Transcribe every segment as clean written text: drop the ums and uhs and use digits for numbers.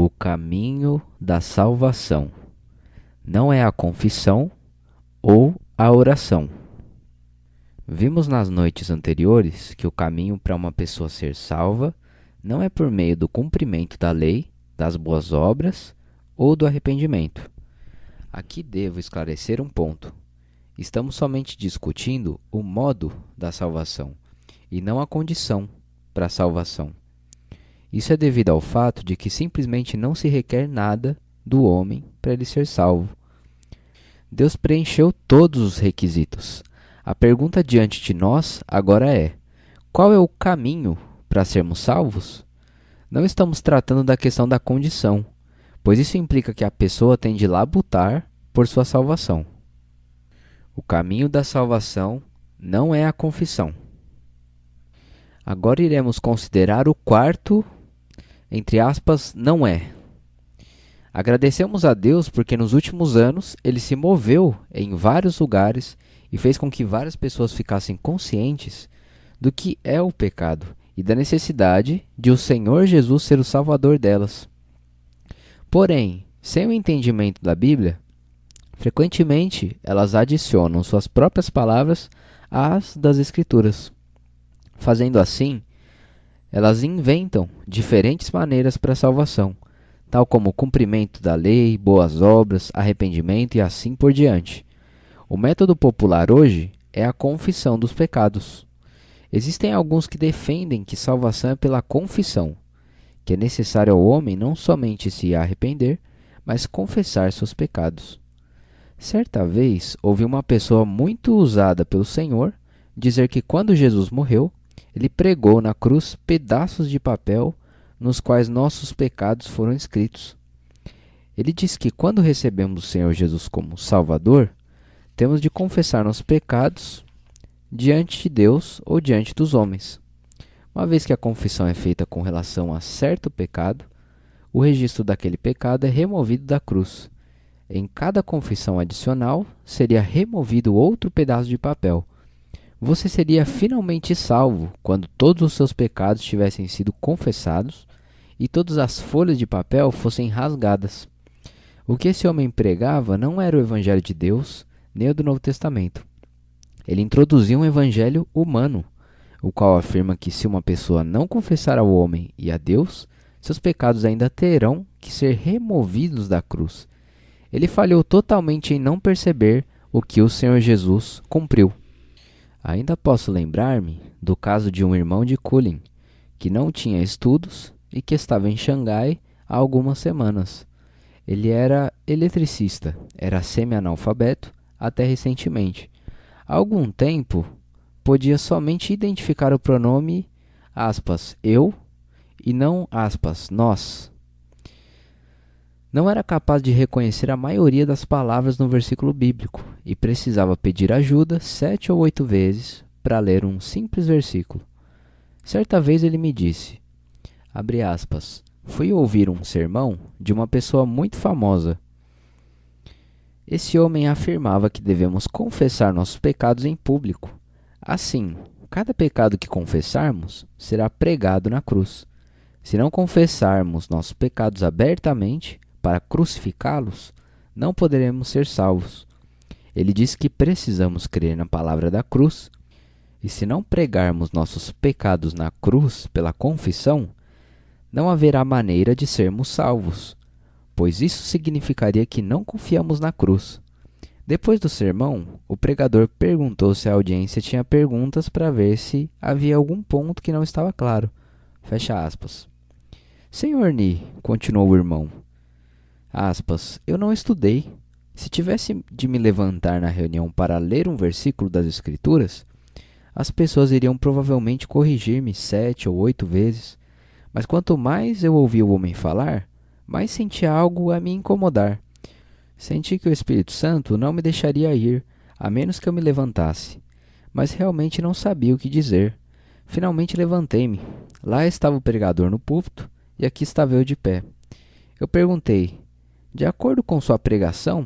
O caminho da salvação não é a confissão ou a oração. Vimos nas noites anteriores que o caminho para uma pessoa ser salva não é por meio do cumprimento da lei, das boas obras ou do arrependimento. Aqui devo esclarecer um ponto. Estamos somente discutindo o modo da salvação e não a condição para a salvação. Isso é devido ao fato de que simplesmente não se requer nada do homem para ele ser salvo. Deus preencheu todos os requisitos. A pergunta diante de nós agora é: qual é o caminho para sermos salvos? Não estamos tratando da questão da condição, pois isso implica que a pessoa tem de labutar por sua salvação. O caminho da salvação não é a confissão. Agora iremos considerar o quarto, entre aspas, não é. Agradecemos a Deus porque nos últimos anos Ele se moveu em vários lugares e fez com que várias pessoas ficassem conscientes do que é o pecado e da necessidade de o Senhor Jesus ser o Salvador delas. Porém, sem o entendimento da Bíblia, frequentemente elas adicionam suas próprias palavras às das Escrituras. Fazendo assim, elas inventam diferentes maneiras para a salvação, tal como o cumprimento da lei, boas obras, arrependimento e assim por diante. O método popular hoje é a confissão dos pecados. Existem alguns que defendem que salvação é pela confissão, que é necessário ao homem não somente se arrepender, mas confessar seus pecados. Certa vez, ouvi uma pessoa muito usada pelo Senhor dizer que quando Jesus morreu, ele pregou na cruz pedaços de papel nos quais nossos pecados foram escritos. Ele diz que quando recebemos o Senhor Jesus como Salvador, temos de confessar nossos pecados diante de Deus ou diante dos homens. Uma vez que a confissão é feita com relação a certo pecado, o registro daquele pecado é removido da cruz. Em cada confissão adicional, seria removido outro pedaço de papel. Você seria finalmente salvo quando todos os seus pecados tivessem sido confessados e todas as folhas de papel fossem rasgadas. O que esse homem pregava não era o Evangelho de Deus, nem o do Novo Testamento. Ele introduzia um evangelho humano, o qual afirma que se uma pessoa não confessar ao homem e a Deus, seus pecados ainda terão que ser removidos da cruz. Ele falhou totalmente em não perceber o que o Senhor Jesus cumpriu. Ainda posso lembrar-me do caso de um irmão de Kulin, que não tinha estudos e que estava em Xangai há algumas semanas. Ele era eletricista, era semi-analfabeto até recentemente. Há algum tempo, podia somente identificar o pronome aspas, eu e não aspas, nós. Não era capaz de reconhecer a maioria das palavras no versículo bíblico e precisava pedir ajuda 7 ou 8 vezes para ler um simples versículo. Certa vez ele me disse, abre aspas, fui ouvir um sermão de uma pessoa muito famosa. Esse homem afirmava que devemos confessar nossos pecados em público. Assim, cada pecado que confessarmos será pregado na cruz. Se não confessarmos nossos pecados abertamente para crucificá-los, não poderemos ser salvos. Ele diz que precisamos crer na palavra da cruz, e se não pregarmos nossos pecados na cruz pela confissão, não haverá maneira de sermos salvos, pois isso significaria que não confiamos na cruz. Depois do sermão, o pregador perguntou se a audiência tinha perguntas para ver se havia algum ponto que não estava claro. Fecha aspas. Senhor Ni, continuou o irmão, aspas, eu não estudei. Se tivesse de me levantar na reunião para ler um versículo das Escrituras, as pessoas iriam provavelmente corrigir-me 7 ou 8 vezes. Mas quanto mais eu ouvia o homem falar, mais sentia algo a me incomodar. Senti que o Espírito Santo não me deixaria ir, a menos que eu me levantasse. Mas realmente não sabia o que dizer. Finalmente levantei-me. Lá estava o pregador no púlpito e aqui estava eu de pé. Eu perguntei, de acordo com sua pregação,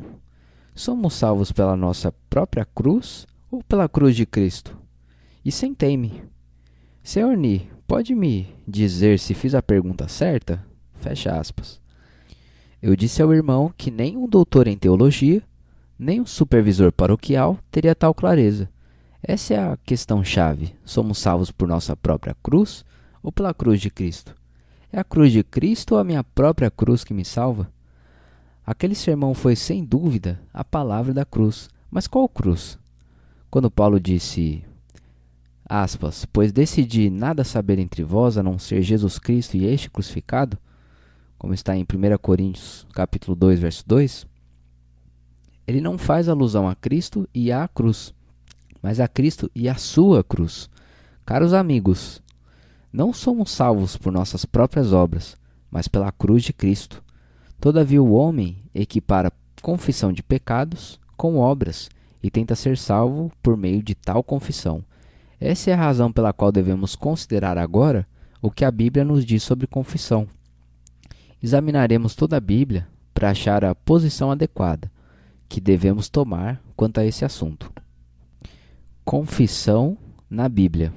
somos salvos pela nossa própria cruz ou pela cruz de Cristo? E sentei-me. Senhor Ni, pode me dizer se fiz a pergunta certa? Fecha aspas. Eu disse ao irmão que nem um doutor em teologia, nem um supervisor paroquial teria tal clareza. Essa é a questão-chave. Somos salvos por nossa própria cruz ou pela cruz de Cristo? É a cruz de Cristo ou a minha própria cruz que me salva? Aquele sermão foi, sem dúvida, a palavra da cruz. Mas qual cruz? Quando Paulo disse, aspas, pois decidi nada saber entre vós a não ser Jesus Cristo e este crucificado, como está em 1 Coríntios capítulo 2, verso 2, ele não faz alusão a Cristo e à cruz, mas a Cristo e a sua cruz. Caros amigos, não somos salvos por nossas próprias obras, mas pela cruz de Cristo. Todavia o homem equipara confissão de pecados com obras e tenta ser salvo por meio de tal confissão. Essa é a razão pela qual devemos considerar agora o que a Bíblia nos diz sobre confissão. Examinaremos toda a Bíblia para achar a posição adequada que devemos tomar quanto a esse assunto. Confissão na Bíblia.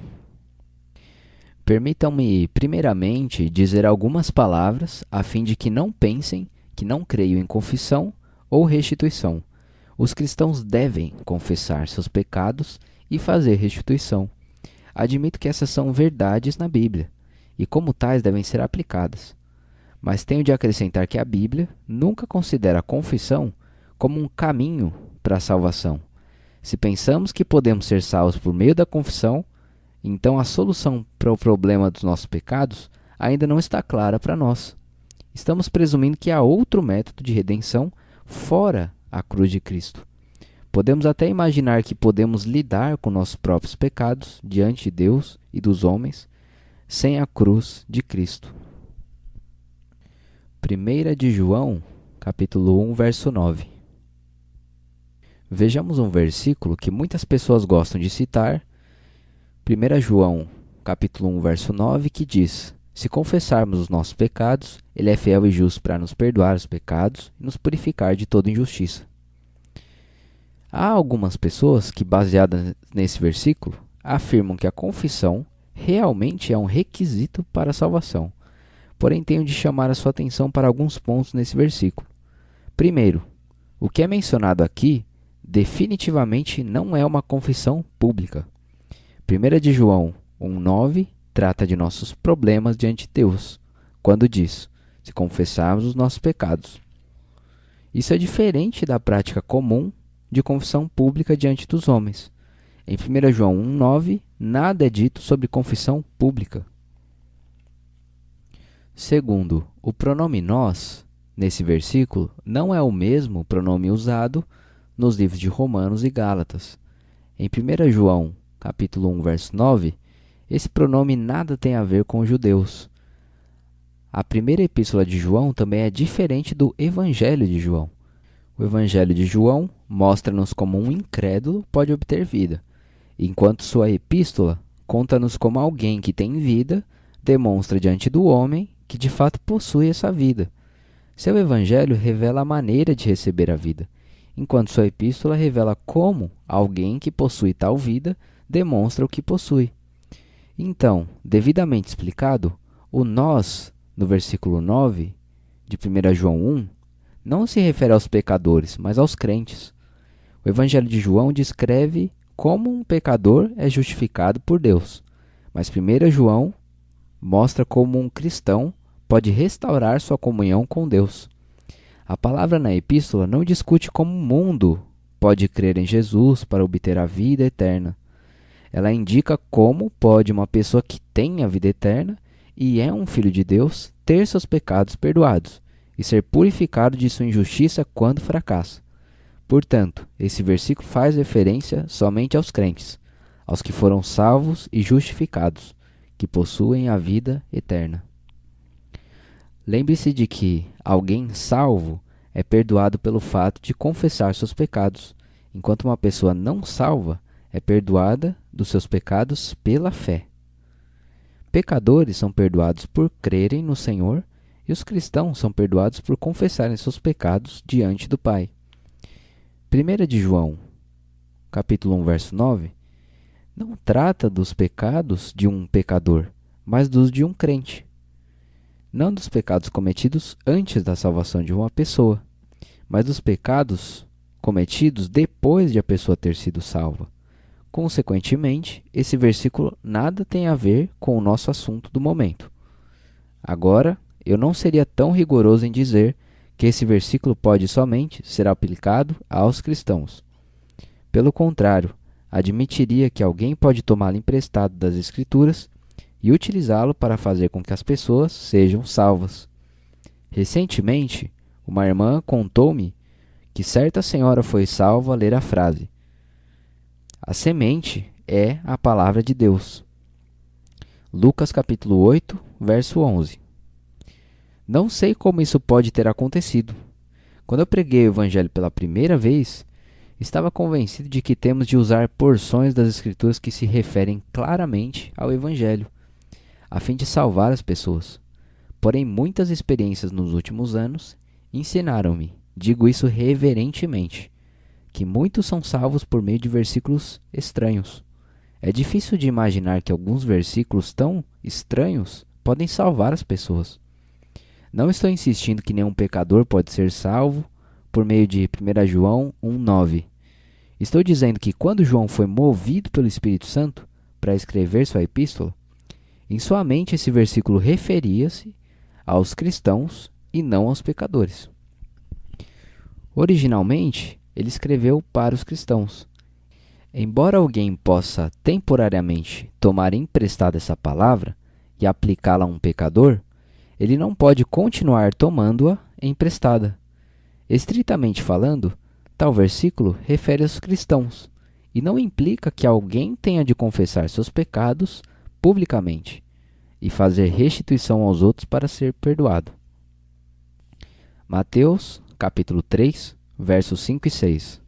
Permitam-me, primeiramente, dizer algumas palavras a fim de que não pensem que não creio em confissão ou restituição. Os cristãos devem confessar seus pecados e fazer restituição. Admito que essas são verdades na Bíblia e, como tais, devem ser aplicadas. Mas tenho de acrescentar que a Bíblia nunca considera a confissão como um caminho para a salvação. Se pensamos que podemos ser salvos por meio da confissão, então a solução para o problema dos nossos pecados ainda não está clara para nós. Estamos presumindo que há outro método de redenção fora a cruz de Cristo. Podemos até imaginar que podemos lidar com nossos próprios pecados diante de Deus e dos homens sem a cruz de Cristo. 1 de João, capítulo 1, verso 9. Vejamos um versículo que muitas pessoas gostam de citar. 1 João, capítulo 1, verso 9, que diz: se confessarmos os nossos pecados, Ele é fiel e justo para nos perdoar os pecados e nos purificar de toda injustiça. Há algumas pessoas que, baseadas nesse versículo, afirmam que a confissão realmente é um requisito para a salvação. Porém, tenho de chamar a sua atenção para alguns pontos nesse versículo. Primeiro, o que é mencionado aqui definitivamente não é uma confissão pública. 1 de João 1,9 trata de nossos problemas diante de Deus, quando diz, se confessarmos os nossos pecados. Isso é diferente da prática comum de confissão pública diante dos homens. Em 1 João 1,9, nada é dito sobre confissão pública. Segundo, o pronome nós, nesse versículo, não é o mesmo pronome usado nos livros de Romanos e Gálatas. Em 1 João, capítulo 1, verso 9, esse pronome nada tem a ver com os judeus. A primeira epístola de João também é diferente do Evangelho de João. O Evangelho de João mostra-nos como um incrédulo pode obter vida, enquanto sua epístola conta-nos como alguém que tem vida demonstra diante do homem que de fato possui essa vida. Seu Evangelho revela a maneira de receber a vida, enquanto sua epístola revela como alguém que possui tal vida demonstra o que possui. Então, devidamente explicado, o nós, no versículo 9 de 1 João 1, não se refere aos pecadores, mas aos crentes. O Evangelho de João descreve como um pecador é justificado por Deus, mas 1 João mostra como um cristão pode restaurar sua comunhão com Deus. A palavra na epístola não discute como o mundo pode crer em Jesus para obter a vida eterna. Ela indica como pode uma pessoa que tem a vida eterna e é um filho de Deus ter seus pecados perdoados e ser purificado de sua injustiça quando fracassa. Portanto, esse versículo faz referência somente aos crentes, aos que foram salvos e justificados, que possuem a vida eterna. Lembre-se de que alguém salvo é perdoado pelo fato de confessar seus pecados, enquanto uma pessoa não salva é perdoada dos seus pecados pela fé. Pecadores são perdoados por crerem no Senhor e os cristãos são perdoados por confessarem seus pecados diante do Pai. 1 de João, capítulo 1, verso 9, não trata dos pecados de um pecador, mas dos de um crente. não dos pecados cometidos antes da salvação de uma pessoa, mas dos pecados cometidos depois de a pessoa ter sido salva. Consequentemente, esse versículo nada tem a ver com o nosso assunto do momento. Agora, eu não seria tão rigoroso em dizer que esse versículo pode somente ser aplicado aos cristãos. Pelo contrário, admitiria que alguém pode tomá-lo emprestado das Escrituras e utilizá-lo para fazer com que as pessoas sejam salvas. Recentemente, uma irmã contou-me que certa senhora foi salva ao ler a frase: "A semente é a palavra de Deus." Lucas capítulo 8, verso 11. Não sei como isso pode ter acontecido. Quando eu preguei o Evangelho pela primeira vez, estava convencido de que temos de usar porções das Escrituras que se referem claramente ao Evangelho, a fim de salvar as pessoas. Porém, muitas experiências nos últimos anos ensinaram-me, digo isso reverentemente, que muitos são salvos por meio de versículos estranhos. É difícil de imaginar que alguns versículos tão estranhos podem salvar as pessoas. Não estou insistindo que nenhum pecador pode ser salvo por meio de 1 João 1,9. Estou dizendo que quando João foi movido pelo Espírito Santo para escrever sua epístola, em sua mente esse versículo referia-se aos cristãos e não aos pecadores. Originalmente, ele escreveu para os cristãos. Embora alguém possa temporariamente tomar emprestada essa palavra e aplicá-la a um pecador, ele não pode continuar tomando-a emprestada. Estritamente falando, tal versículo refere aos cristãos e não implica que alguém tenha de confessar seus pecados publicamente e fazer restituição aos outros para ser perdoado. Mateus, capítulo 3, versos 5 e 6.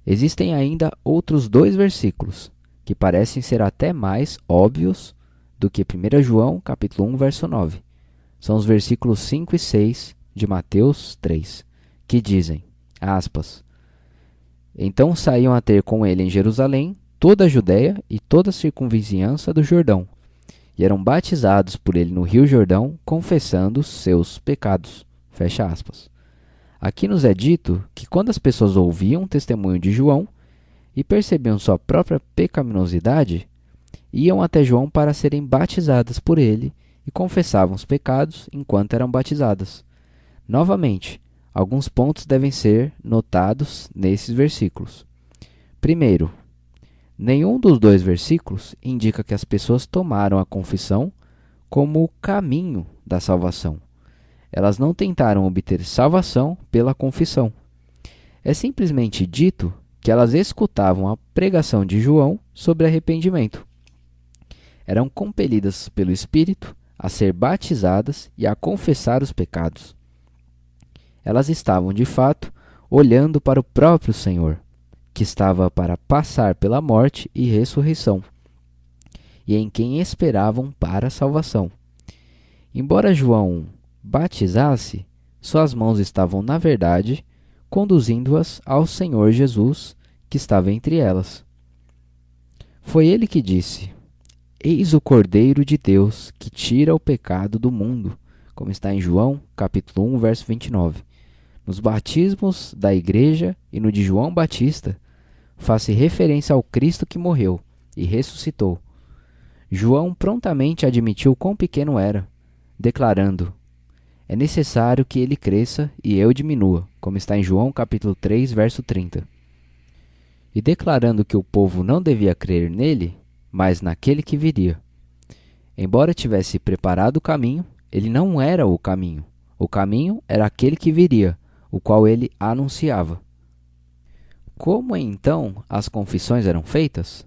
Existem ainda outros dois versículos que parecem ser até mais óbvios do que 1 João, capítulo 1, verso 9. São os versículos 5 e 6 de Mateus 3, que dizem, aspas, "Então saíam a ter com ele em Jerusalém toda a Judéia e toda a circunvizinhança do Jordão, e eram batizados por ele no rio Jordão, confessando seus pecados." Fecha aspas. Aqui nos é dito que quando as pessoas ouviam o testemunho de João e percebiam sua própria pecaminosidade, iam até João para serem batizadas por ele e confessavam os pecados enquanto eram batizadas. Novamente, alguns pontos devem ser notados nesses versículos. Primeiro, nenhum dos dois versículos indica que as pessoas tomaram a confissão como o caminho da salvação. Elas não tentaram obter salvação pela confissão. É simplesmente dito que elas escutavam a pregação de João sobre arrependimento. Eram compelidas pelo Espírito a ser batizadas e a confessar os pecados. Elas estavam, de fato, olhando para o próprio Senhor, que estava para passar pela morte e ressurreição, e em quem esperavam para a salvação. Embora João batizasse, suas mãos estavam, na verdade, conduzindo-as ao Senhor Jesus, que estava entre elas. Foi ele que disse, "Eis o Cordeiro de Deus, que tira o pecado do mundo", como está em João, capítulo 1, verso 29. Nos batismos da igreja e no de João Batista, faz-se referência ao Cristo que morreu e ressuscitou. João prontamente admitiu quão pequeno era, declarando, "É necessário que ele cresça e eu diminua", como está em João capítulo 3, verso 30. E declarando que o povo não devia crer nele, mas naquele que viria. Embora tivesse preparado o caminho, ele não era o caminho. O caminho era aquele que viria, o qual ele anunciava. Como então as confissões eram feitas?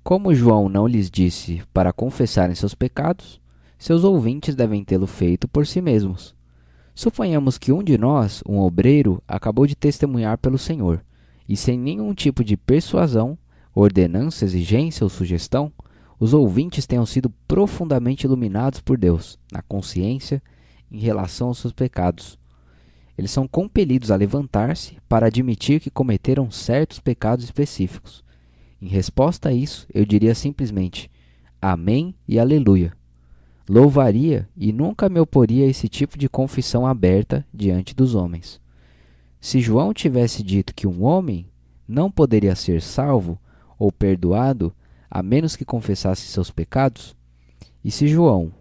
Como João não lhes disse para confessarem seus pecados, seus ouvintes devem tê-lo feito por si mesmos. Suponhamos que um de nós, um obreiro, acabou de testemunhar pelo Senhor, e sem nenhum tipo de persuasão, ordenança, exigência ou sugestão, os ouvintes tenham sido profundamente iluminados por Deus, na consciência, em relação aos seus pecados. Eles são compelidos a levantar-se para admitir que cometeram certos pecados específicos. Em resposta a isso, eu diria simplesmente, Amém e Aleluia. louvaria e nunca me oporia a esse tipo de confissão aberta diante dos homens. Se João tivesse dito que um homem não poderia ser salvo ou perdoado a menos que confessasse seus pecados, e se João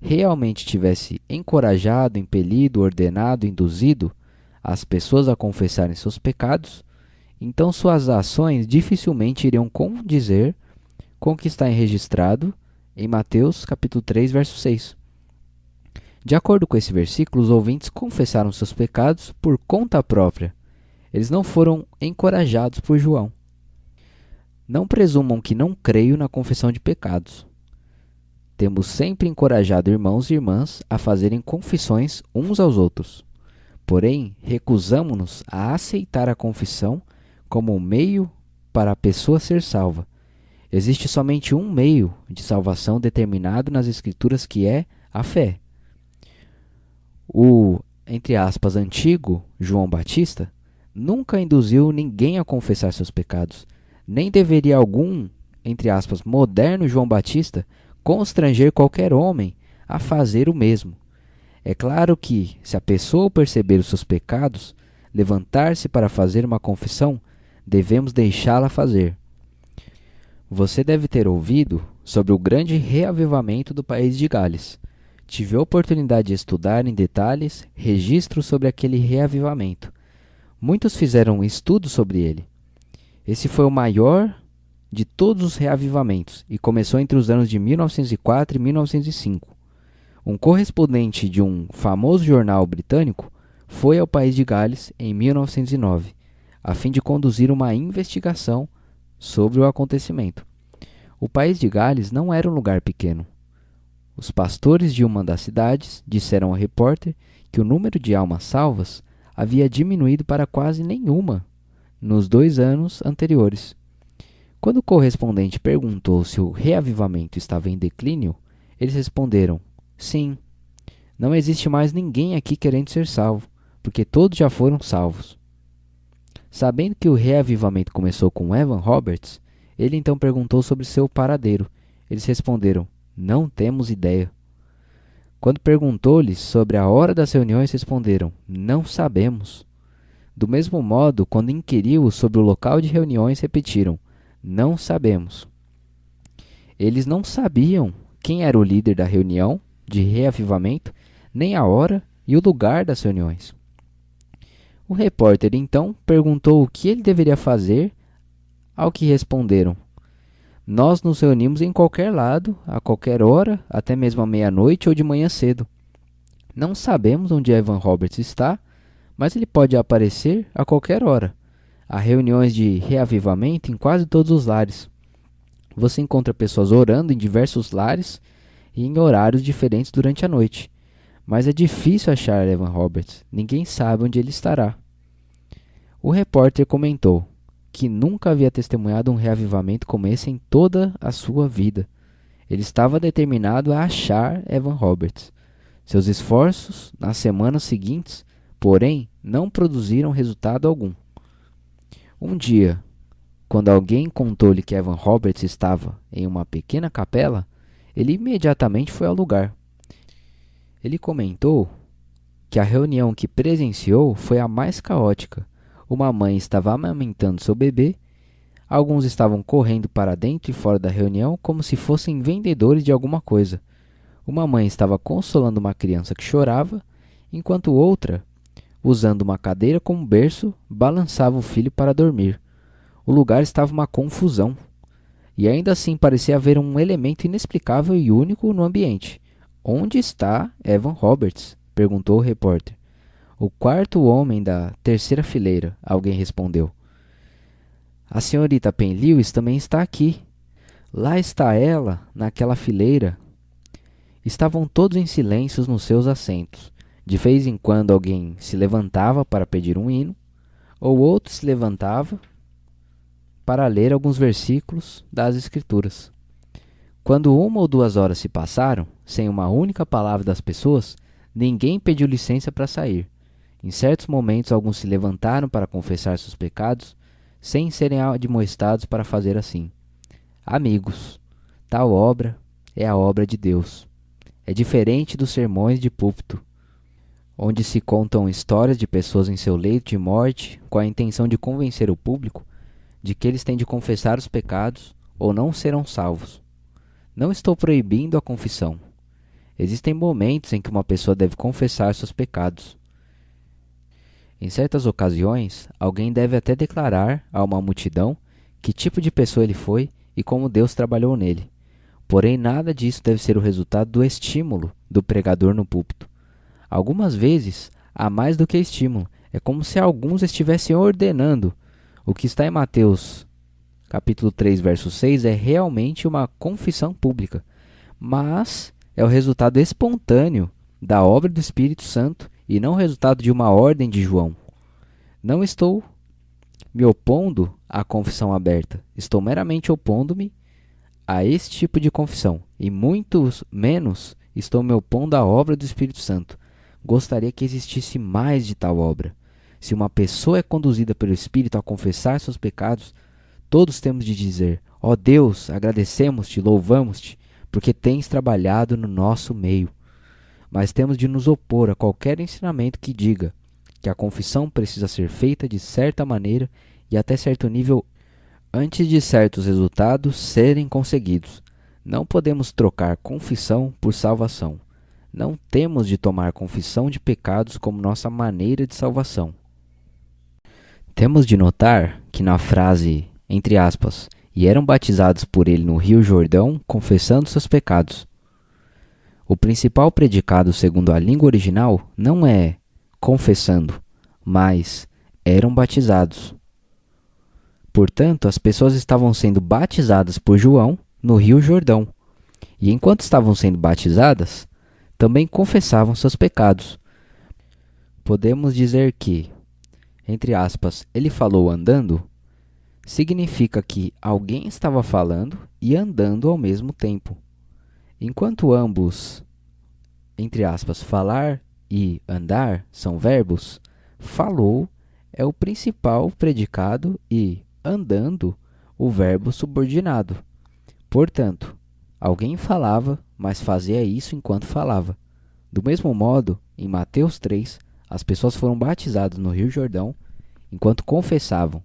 realmente tivesse encorajado, impelido, ordenado, induzido as pessoas a confessarem seus pecados, então suas ações dificilmente iriam condizer com o que está registrado em Mateus capítulo 3, verso 6. De acordo com esse versículo, os ouvintes confessaram seus pecados por conta própria. Eles não foram encorajados por João. Não presumam que não creio na confissão de pecados. Temos sempre encorajado irmãos e irmãs a fazerem confissões uns aos outros. Porém, recusamo-nos a aceitar a confissão como um meio para a pessoa ser salva. Existe somente um meio de salvação determinado nas Escrituras, que é a fé. O, entre aspas, antigo João Batista nunca induziu ninguém a confessar seus pecados. Nem deveria algum, entre aspas, moderno João Batista constranger qualquer homem a fazer o mesmo. É claro que, se a pessoa perceber os seus pecados, levantar-se para fazer uma confissão, devemos deixá-la fazer. Você deve ter ouvido sobre o grande reavivamento do país de Gales. Tive a oportunidade de estudar em detalhes registros sobre aquele reavivamento. Muitos fizeram estudos sobre ele. Esse foi o maior de todos os reavivamentos e começou entre os anos de 1904 e 1905. Um correspondente de um famoso jornal britânico foi ao país de Gales em 1909, a fim de conduzir uma investigação sobre o acontecimento. O país de Gales não era um lugar pequeno. Os pastores de uma das cidades disseram ao repórter que o número de almas salvas havia diminuído para quase nenhuma nos 2 anos anteriores. Quando o correspondente perguntou se o reavivamento estava em declínio, eles responderam: sim, não existe mais ninguém aqui querendo ser salvo, porque todos já foram salvos. Sabendo que o reavivamento começou com Evan Roberts, ele então perguntou sobre seu paradeiro. Eles responderam: não temos ideia. Quando perguntou-lhes sobre a hora das reuniões, responderam: não sabemos. Do mesmo modo, quando inquiriu sobre o local de reuniões, repetiram: não sabemos. Eles não sabiam quem era o líder da reunião de reavivamento, nem a hora e o lugar das reuniões. O repórter então perguntou o que ele deveria fazer, ao que responderam: nós nos reunimos em qualquer lado, a qualquer hora, até mesmo à meia-noite ou de manhã cedo. Não sabemos onde Evan Roberts está, mas ele pode aparecer a qualquer hora. Há reuniões de reavivamento em quase todos os lares. Você encontra pessoas orando em diversos lares e em horários diferentes durante a noite. Mas é difícil achar Evan Roberts. Ninguém sabe onde ele estará. O repórter comentou que nunca havia testemunhado um reavivamento como esse em toda a sua vida. Ele estava determinado a achar Evan Roberts. Seus esforços nas semanas seguintes, porém, não produziram resultado algum. Um dia, quando alguém contou-lhe que Evan Roberts estava em uma pequena capela, ele imediatamente foi ao lugar. Ele comentou que a reunião que presenciou foi a mais caótica. Uma mãe estava amamentando seu bebê, alguns estavam correndo para dentro e fora da reunião como se fossem vendedores de alguma coisa. Uma mãe estava consolando uma criança que chorava, enquanto outra, usando uma cadeira como berço, balançava o filho para dormir. O lugar estava uma confusão. E ainda assim parecia haver um elemento inexplicável e único no ambiente. Onde está Evan Roberts? Perguntou o repórter. O quarto homem da terceira fileira, alguém respondeu. A senhorita Pen Lewis também está aqui. Lá está ela, naquela fileira. Estavam todos em silêncio nos seus assentos. De vez em quando alguém se levantava para pedir um hino, ou outro se levantava para ler alguns versículos das Escrituras. Quando 1 ou 2 horas se passaram, sem uma única palavra das pessoas, ninguém pediu licença para sair. Em certos momentos, alguns se levantaram para confessar seus pecados, sem serem admoestados para fazer assim. Amigos, tal obra é a obra de Deus. É diferente dos sermões de púlpito, onde se contam histórias de pessoas em seu leito de morte com a intenção de convencer o público de que eles têm de confessar os pecados ou não serão salvos. Não estou proibindo a confissão. Existem momentos em que uma pessoa deve confessar seus pecados. Em certas ocasiões, alguém deve até declarar a uma multidão que tipo de pessoa ele foi e como Deus trabalhou nele. Porém, nada disso deve ser o resultado do estímulo do pregador no púlpito. Algumas vezes, há mais do que estímulo. É como se alguns estivessem ordenando. O que está em Mateus, capítulo 3, verso 6, é realmente uma confissão pública, mas é o resultado espontâneo da obra do Espírito Santo e não o resultado de uma ordem de João. Não estou me opondo à confissão aberta, estou meramente opondo-me a esse tipo de confissão, e muito menos estou me opondo à obra do Espírito Santo. Gostaria que existisse mais de tal obra. Se uma pessoa é conduzida pelo Espírito a confessar seus pecados, todos temos de dizer: ó Deus, agradecemos-te, louvamos-te, porque tens trabalhado no nosso meio. Mas temos de nos opor a qualquer ensinamento que diga que a confissão precisa ser feita de certa maneira e até certo nível antes de certos resultados serem conseguidos. Não podemos trocar confissão por salvação. Não temos de tomar confissão de pecados como nossa maneira de salvação. Temos de notar que na frase, entre aspas, e eram batizados por ele no Rio Jordão, confessando seus pecados. O principal predicado segundo a língua original não é confessando, mas eram batizados. Portanto, as pessoas estavam sendo batizadas por João no Rio Jordão. E enquanto estavam sendo batizadas, também confessavam seus pecados. Podemos dizer que, entre aspas, ele falou andando, significa que alguém estava falando e andando ao mesmo tempo. Enquanto ambos, entre aspas, falar e andar são verbos, falou é o principal predicado e andando o verbo subordinado. Portanto, alguém falava, mas fazia isso enquanto falava. Do mesmo modo, em Mateus 3, as pessoas foram batizadas no Rio Jordão enquanto confessavam,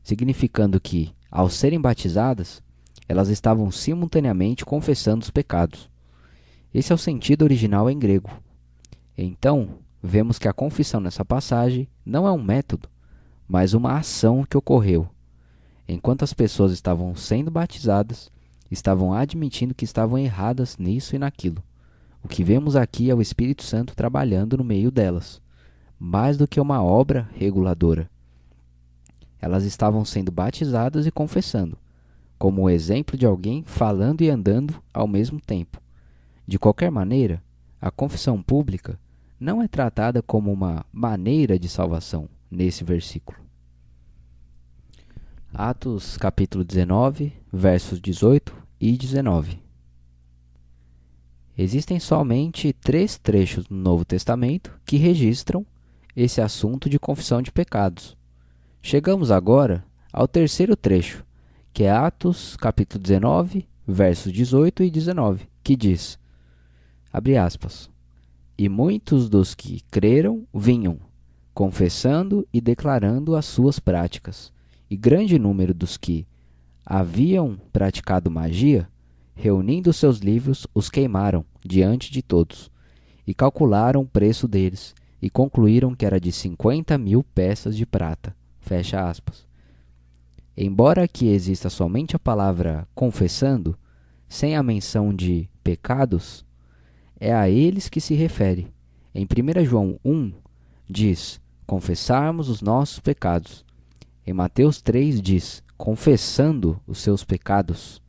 significando que, ao serem batizadas, elas estavam simultaneamente confessando os pecados. Esse é o sentido original em grego. Então, vemos que a confissão nessa passagem não é um método, mas uma ação que ocorreu. Enquanto as pessoas estavam sendo batizadas, estavam admitindo que estavam erradas nisso e naquilo. O que vemos aqui é o Espírito Santo trabalhando no meio delas, mais do que uma obra reguladora. Elas estavam sendo batizadas e confessando, como o exemplo de alguém falando e andando ao mesmo tempo. De qualquer maneira, a confissão pública não é tratada como uma maneira de salvação nesse versículo. Atos capítulo 19, versos 18 e 19. Existem somente 3 trechos no Novo Testamento que registram esse assunto de confissão de pecados. Chegamos agora ao terceiro trecho, que é Atos capítulo 19, versos 18 e 19, que diz, abre aspas, e muitos dos que creram vinham, confessando e declarando as suas práticas, e grande número dos que haviam praticado magia, reunindo seus livros, os queimaram diante de todos, e calcularam o preço deles, e concluíram que era de 50.000 peças de prata. Fecha aspas. Embora aqui exista somente a palavra confessando, sem a menção de pecados, é a eles que se refere. Em 1 João 1, diz, confessarmos os nossos pecados. Em Mateus 3 diz, confessando os seus pecados.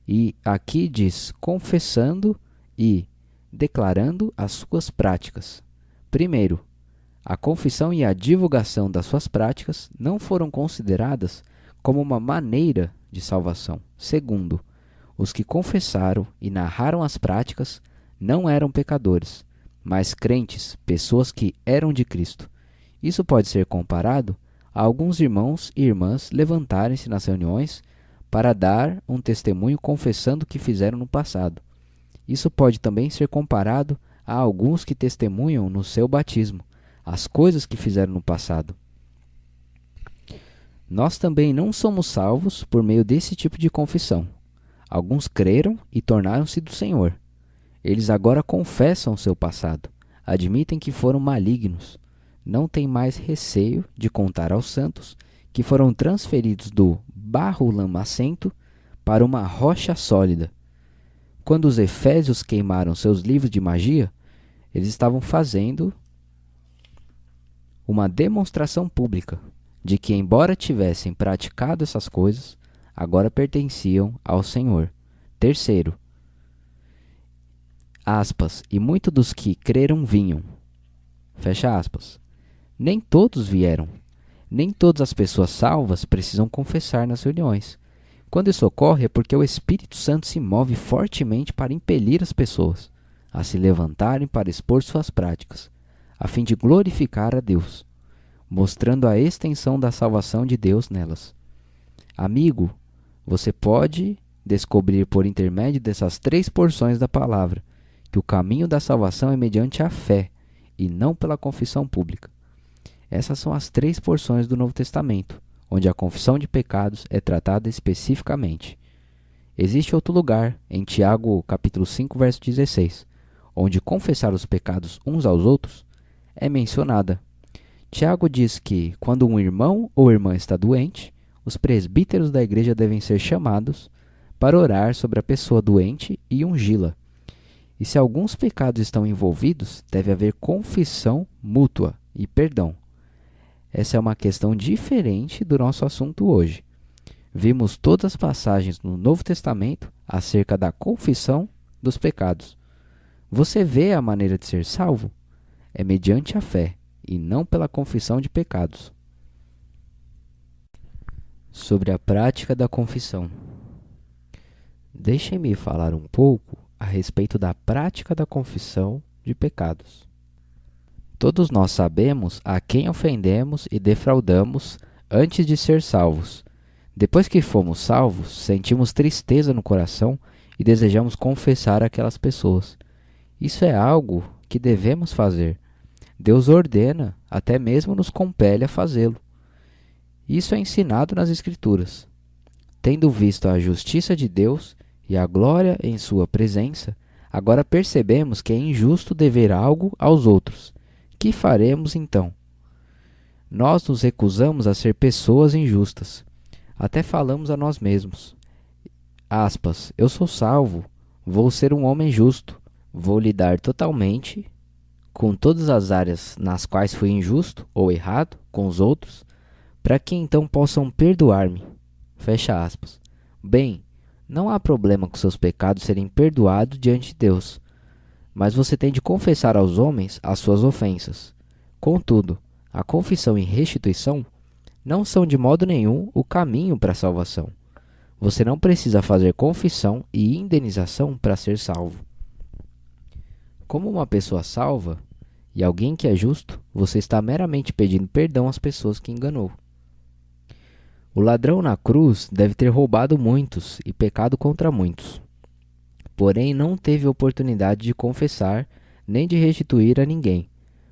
E aqui diz, confessando e declarando as suas práticas. Primeiro, a confissão e a divulgação das suas práticas não foram consideradas como uma maneira de salvação. Segundo, os que confessaram e narraram as práticas não eram pecadores, mas crentes, pessoas que eram de Cristo. Isso pode ser comparado a alguns irmãos e irmãs levantarem-se nas reuniões para dar um testemunho confessando o que fizeram no passado. Isso pode também ser comparado a alguns que testemunham no seu batismo as coisas que fizeram no passado. Nós também não somos salvos por meio desse tipo de confissão. Alguns creram e tornaram-se do Senhor. Eles agora confessam seu passado, admitem que foram malignos, não têm mais receio de contar aos santos que foram transferidos do barro lamacento para uma rocha sólida. Quando os efésios queimaram seus livros de magia, eles estavam fazendo uma demonstração pública de que, embora tivessem praticado essas coisas, agora pertenciam ao Senhor. Terceiro, aspas, e muitos dos que creram vinham. Fecha aspas. Nem todos vieram. Nem todas as pessoas salvas precisam confessar nas reuniões. Quando isso ocorre é porque o Espírito Santo se move fortemente para impelir as pessoas a se levantarem para expor suas práticas, a fim de glorificar a Deus, mostrando a extensão da salvação de Deus nelas. Amigo, você pode descobrir por intermédio dessas 3 porções da palavra que o caminho da salvação é mediante a fé e não pela confissão pública. Essas são as 3 porções do Novo Testamento, onde a confissão de pecados é tratada especificamente. Existe outro lugar, em Tiago capítulo 5, verso 16, onde confessar os pecados uns aos outros é mencionada. Tiago diz que, quando um irmão ou irmã está doente, os presbíteros da igreja devem ser chamados para orar sobre a pessoa doente e ungí-la. E se alguns pecados estão envolvidos, deve haver confissão mútua e perdão. Essa é uma questão diferente do nosso assunto hoje. Vimos todas as passagens no Novo Testamento acerca da confissão dos pecados. Você vê a maneira de ser salvo? É mediante a fé e não pela confissão de pecados. Sobre a prática da confissão. Deixem-me falar um pouco a respeito da prática da confissão de pecados. Todos nós sabemos a quem ofendemos e defraudamos antes de ser salvos. Depois que fomos salvos, sentimos tristeza no coração e desejamos confessar aquelas pessoas. Isso é algo que devemos fazer. Deus ordena, até mesmo nos compele a fazê-lo. Isso é ensinado nas Escrituras. Tendo visto a justiça de Deus e a glória em sua presença, agora percebemos que é injusto dever algo aos outros. Que faremos então? Nós nos recusamos a ser pessoas injustas. Até falamos a nós mesmos. Aspas, eu sou salvo, vou ser um homem justo, vou lidar totalmente com todas as áreas nas quais fui injusto ou errado com os outros, para que então possam perdoar-me. Fecha aspas. Bem, não há problema com seus pecados serem perdoados diante de Deus, mas você tem de confessar aos homens as suas ofensas. Contudo, a confissão e restituição não são de modo nenhum o caminho para a salvação. Você não precisa fazer confissão e indenização para ser salvo. Como uma pessoa salva e alguém que é justo, você está meramente pedindo perdão às pessoas que enganou. O ladrão na cruz deve ter roubado muitos e pecado contra muitos. Porém, não teve oportunidade de confessar nem de restituir a ninguém,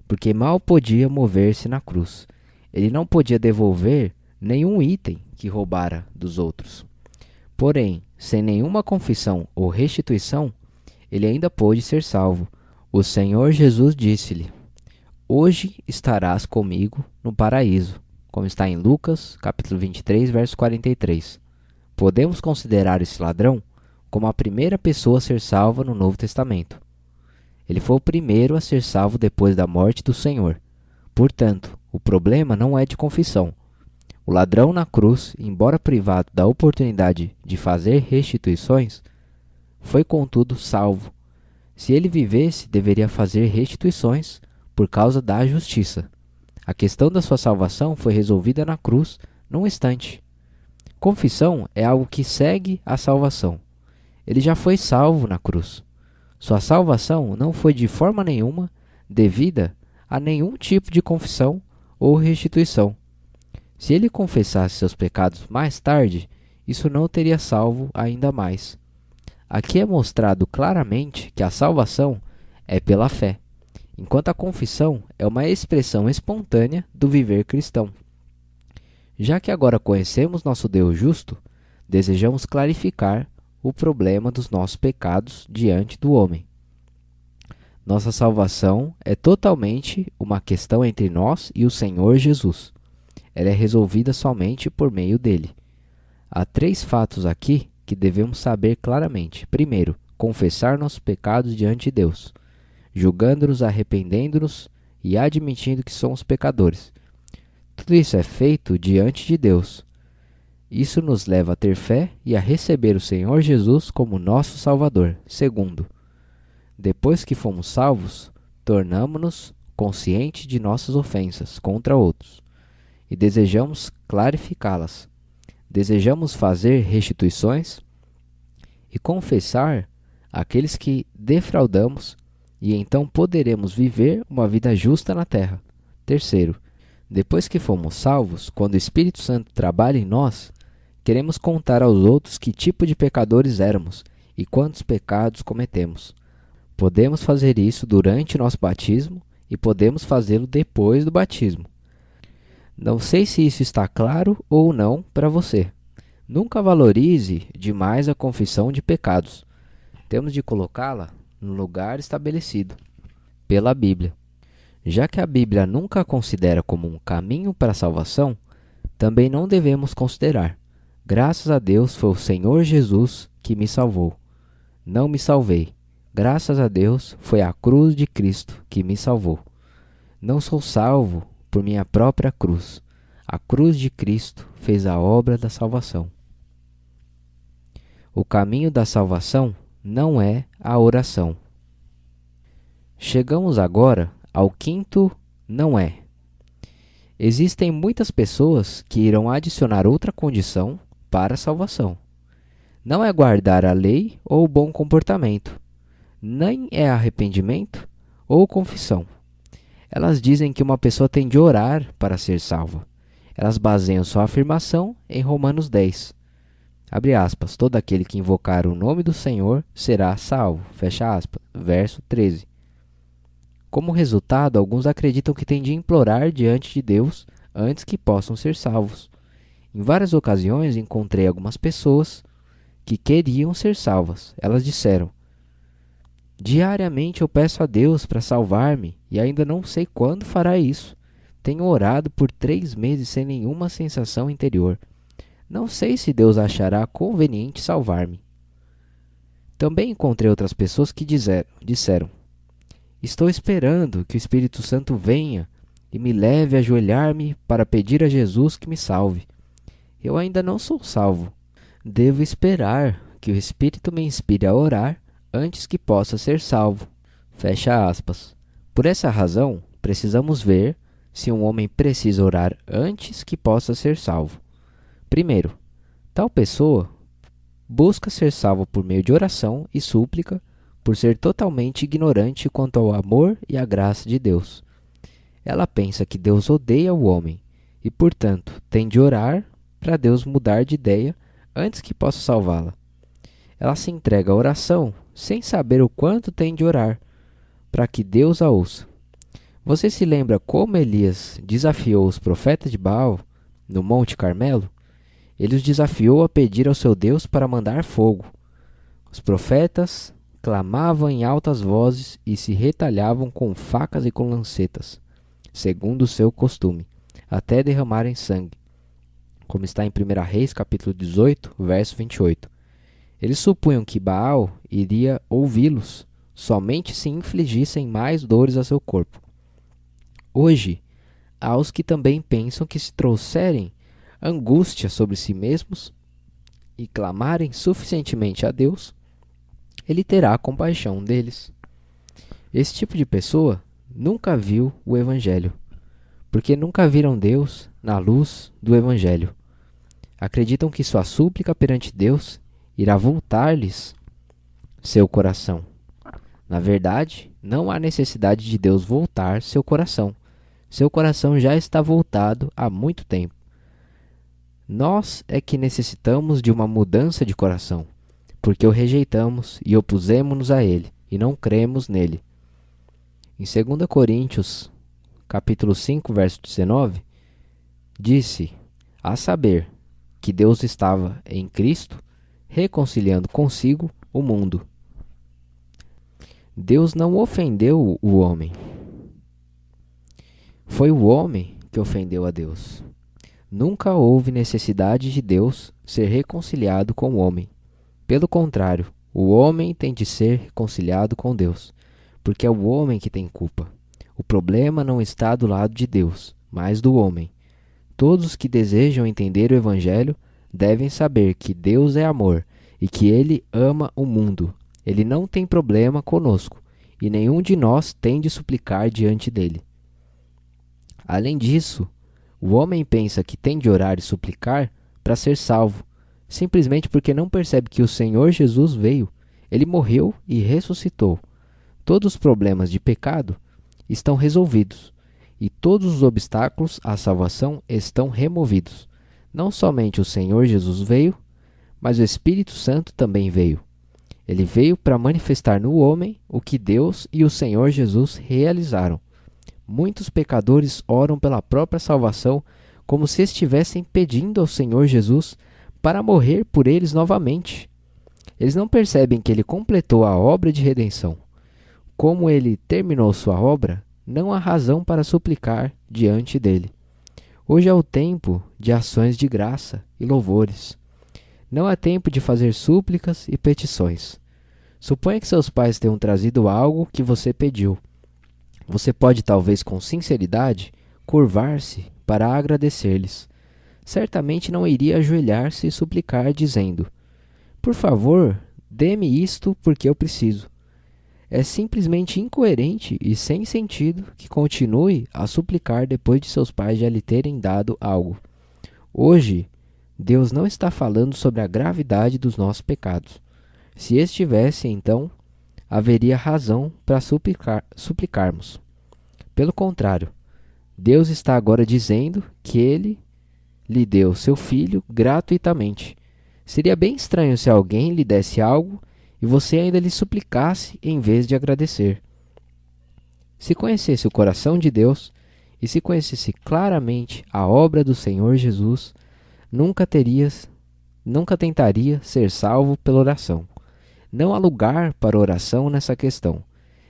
porque mal podia mover-se na cruz. Ele não podia devolver nenhum item que roubara dos outros. Porém, sem nenhuma confissão ou restituição, ele ainda pôde ser salvo. O Senhor Jesus disse-lhe: hoje estarás comigo no paraíso, como está em Lucas, capítulo 23, verso 43. Podemos considerar esse ladrão como a primeira pessoa a ser salva no Novo Testamento. Ele foi o primeiro a ser salvo depois da morte do Senhor. Portanto, o problema não é de confissão. O ladrão na cruz, embora privado da oportunidade de fazer restituições, foi contudo salvo. Se ele vivesse, deveria fazer restituições por causa da justiça. A questão da sua salvação foi resolvida na cruz num instante. Confissão é algo que segue a salvação. Ele já foi salvo na cruz. Sua salvação não foi de forma nenhuma devida a nenhum tipo de confissão ou restituição. Se ele confessasse seus pecados mais tarde, isso não o teria salvo ainda mais. Aqui é mostrado claramente que a salvação é pela fé, enquanto a confissão é uma expressão espontânea do viver cristão. Já que agora conhecemos nosso Deus justo, desejamos clarificar o problema dos nossos pecados diante do homem. Nossa salvação é totalmente uma questão entre nós e o Senhor Jesus. Ela é resolvida somente por meio dele. Há 3 fatos aqui que devemos saber claramente. Primeiro, confessar nossos pecados diante de Deus, julgando-nos, arrependendo-nos e admitindo que somos pecadores. Tudo isso é feito diante de Deus. Isso nos leva a ter fé e a receber o Senhor Jesus como nosso Salvador. Segundo, depois que fomos salvos, tornamo-nos conscientes de nossas ofensas contra outros e desejamos clarificá-las. Desejamos fazer restituições e confessar aqueles que defraudamos, e então poderemos viver uma vida justa na terra. Terceiro, depois que fomos salvos, quando o Espírito Santo trabalha em nós, queremos contar aos outros que tipo de pecadores éramos e quantos pecados cometemos. Podemos fazer isso durante nosso batismo e podemos fazê-lo depois do batismo. Não sei se isso está claro ou não para você. Nunca valorize demais a confissão de pecados. Temos de colocá-la no lugar estabelecido pela Bíblia. Já que a Bíblia nunca a considera como um caminho para a salvação, também não devemos considerar. Graças a Deus foi o Senhor Jesus que me salvou. Não me salvei. Graças a Deus foi a cruz de Cristo que me salvou. Não sou salvo por minha própria cruz. A cruz de Cristo fez a obra da salvação. O caminho da salvação não é a oração. Chegamos agora ao quinto não é. Existem muitas pessoas que irão adicionar outra condição para a salvação. Não é guardar a lei ou o bom comportamento, nem é arrependimento ou confissão. Elas dizem que uma pessoa tem de orar para ser salva. Elas baseiam sua afirmação em Romanos 10. Abre aspas, todo aquele que invocar o nome do Senhor será salvo. Fecha aspas, verso 13. Como resultado, alguns acreditam que têm de implorar diante de Deus antes que possam ser salvos. Em várias ocasiões encontrei algumas pessoas que queriam ser salvas. Elas disseram: diariamente eu peço a Deus para salvar-me e ainda não sei quando fará isso. Tenho orado por 3 meses sem nenhuma sensação interior. Não sei se Deus achará conveniente salvar-me. Também encontrei outras pessoas que disseram: estou esperando que o Espírito Santo venha e me leve a ajoelhar-me para pedir a Jesus que me salve. Eu ainda não sou salvo. Devo esperar que o Espírito me inspire a orar antes que possa ser salvo. Fecha aspas. Por essa razão, precisamos ver se um homem precisa orar antes que possa ser salvo. Primeiro, tal pessoa busca ser salva por meio de oração e súplica, por ser totalmente ignorante quanto ao amor e à graça de Deus. Ela pensa que Deus odeia o homem e, portanto, tem de orar para Deus mudar de ideia antes que possa salvá-la. Ela se entrega à oração sem saber o quanto tem de orar para que Deus a ouça. Você se lembra como Elias desafiou os profetas de Baal no Monte Carmelo? Ele os desafiou a pedir ao seu Deus para mandar fogo. Os profetas clamavam em altas vozes e se retalhavam com facas e com lancetas, segundo o seu costume, até derramarem sangue, como está em 1 Reis, capítulo 18, verso 28. Eles supunham que Baal iria ouvi-los, somente se infligissem mais dores a seu corpo. Hoje, há os que também pensam que se trouxerem angústia sobre si mesmos e clamarem suficientemente a Deus, Ele terá compaixão deles. Esse tipo de pessoa nunca viu o Evangelho, porque nunca viram Deus na luz do Evangelho. Acreditam que sua súplica perante Deus irá voltar-lhes seu coração. Na verdade, não há necessidade de Deus voltar seu coração. Seu coração já está voltado há muito tempo. Nós é que necessitamos de uma mudança de coração. porque o rejeitamos e opusemo-nos a ele, e não cremos nele. Em 2 Coríntios, capítulo 5, verso 19, disse, a saber, que Deus estava em Cristo, reconciliando consigo o mundo. Deus não ofendeu o homem. Foi o homem que ofendeu a Deus. Nunca houve necessidade de Deus ser reconciliado com o homem. Pelo contrário, o homem tem de ser reconciliado com Deus, porque é o homem que tem culpa. O problema não está do lado de Deus, mas do homem. Todos que desejam entender o Evangelho devem saber que Deus é amor e que Ele ama o mundo. Ele não tem problema conosco e nenhum de nós tem de suplicar diante dele. Além disso, o homem pensa que tem de orar e suplicar para ser salvo, simplesmente porque não percebe que o Senhor Jesus veio, Ele morreu e ressuscitou. Todos os problemas de pecado estão resolvidos e todos os obstáculos à salvação estão removidos. Não somente o Senhor Jesus veio, mas o Espírito Santo também veio. Ele veio para manifestar no homem o que Deus e o Senhor Jesus realizaram. Muitos pecadores oram pela própria salvação como se estivessem pedindo ao Senhor Jesus para morrer por eles novamente. Eles não percebem que Ele completou a obra de redenção. Como Ele terminou sua obra, não há razão para suplicar diante dele. Hoje é o tempo de ações de graça e louvores. Não é tempo de fazer súplicas e petições. Suponha que seus pais tenham trazido algo que você pediu. Você pode, talvez com sinceridade, curvar-se para agradecer-lhes. Certamente não iria ajoelhar-se e suplicar, dizendo: por favor, dê-me isto porque eu preciso. É simplesmente incoerente e sem sentido que continue a suplicar depois de seus pais já lhe terem dado algo. Hoje, Deus não está falando sobre a gravidade dos nossos pecados. Se estivesse, então, haveria razão para suplicarmos. Pelo contrário, Deus está agora dizendo que Ele lhe deu seu Filho gratuitamente. Seria bem estranho se alguém lhe desse algo e você ainda lhe suplicasse em vez de agradecer. Se conhecesse o coração de Deus e se conhecesse claramente a obra do Senhor Jesus, nunca tentaria ser salvo pela oração. Não há lugar para oração nessa questão.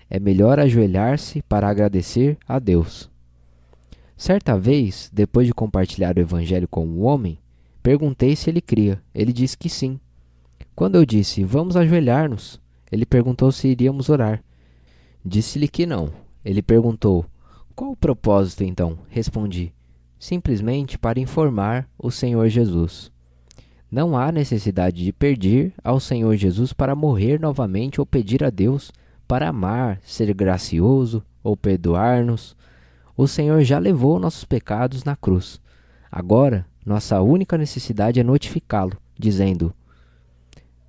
É melhor ajoelhar-se para agradecer a Deus. Certa vez, depois de compartilhar o Evangelho com um homem, perguntei se ele cria. Ele disse que sim. Quando eu disse, vamos ajoelhar-nos, ele perguntou se iríamos orar. Disse-lhe que não. Ele perguntou, qual o propósito então? Respondi, simplesmente para informar o Senhor Jesus. Não há necessidade de pedir ao Senhor Jesus para morrer novamente ou pedir a Deus para amar, ser gracioso ou perdoar-nos. O Senhor já levou nossos pecados na cruz. Agora, nossa única necessidade é notificá-lo, dizendo: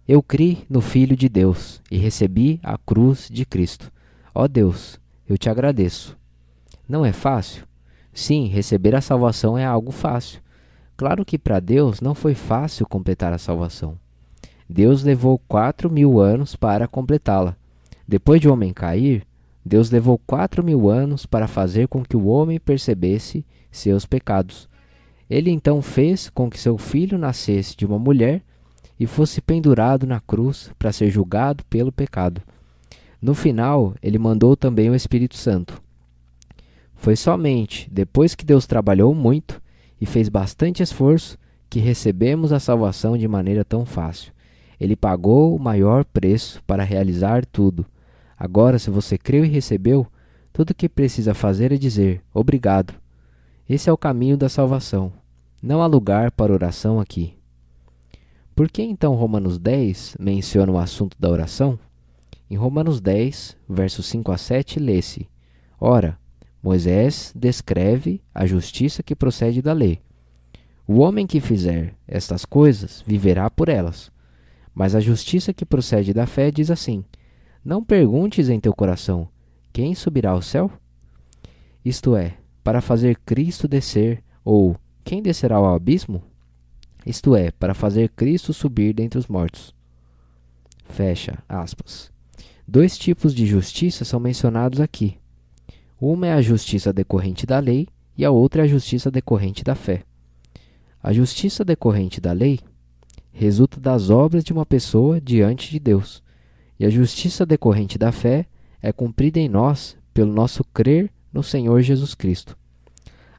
eu criei no Filho de Deus e recebi a cruz de Cristo. Ó Deus, eu te agradeço. Não é fácil? Sim, receber a salvação é algo fácil. Claro que para Deus não foi fácil completar a salvação. Deus levou 4.000 anos para completá-la. Depois de o homem cair, Deus levou 4.000 anos para fazer com que o homem percebesse seus pecados. Ele então fez com que seu filho nascesse de uma mulher e fosse pendurado na cruz para ser julgado pelo pecado. No final, ele mandou também o Espírito Santo. Foi somente depois que Deus trabalhou muito e fez bastante esforço que recebemos a salvação de maneira tão fácil. Ele pagou o maior preço para realizar tudo. Agora, se você creu e recebeu, tudo o que precisa fazer é dizer obrigado. Esse é o caminho da salvação. Não há lugar para oração aqui. Por que então Romanos 10 menciona o assunto da oração? Em Romanos 10, versos 5 a 7, lê-se: ora, Moisés descreve a justiça que procede da lei. O homem que fizer estas coisas viverá por elas. Mas a justiça que procede da fé diz assim: não perguntes em teu coração, quem subirá ao céu? Isto é, para fazer Cristo descer, ou quem descerá ao abismo? Isto é, para fazer Cristo subir dentre os mortos. Fecha aspas. Dois tipos de justiça são mencionados aqui. Uma é a justiça decorrente da lei e a outra é a justiça decorrente da fé. A justiça decorrente da lei resulta das obras de uma pessoa diante de Deus, e a justiça decorrente da fé é cumprida em nós pelo nosso crer no Senhor Jesus Cristo.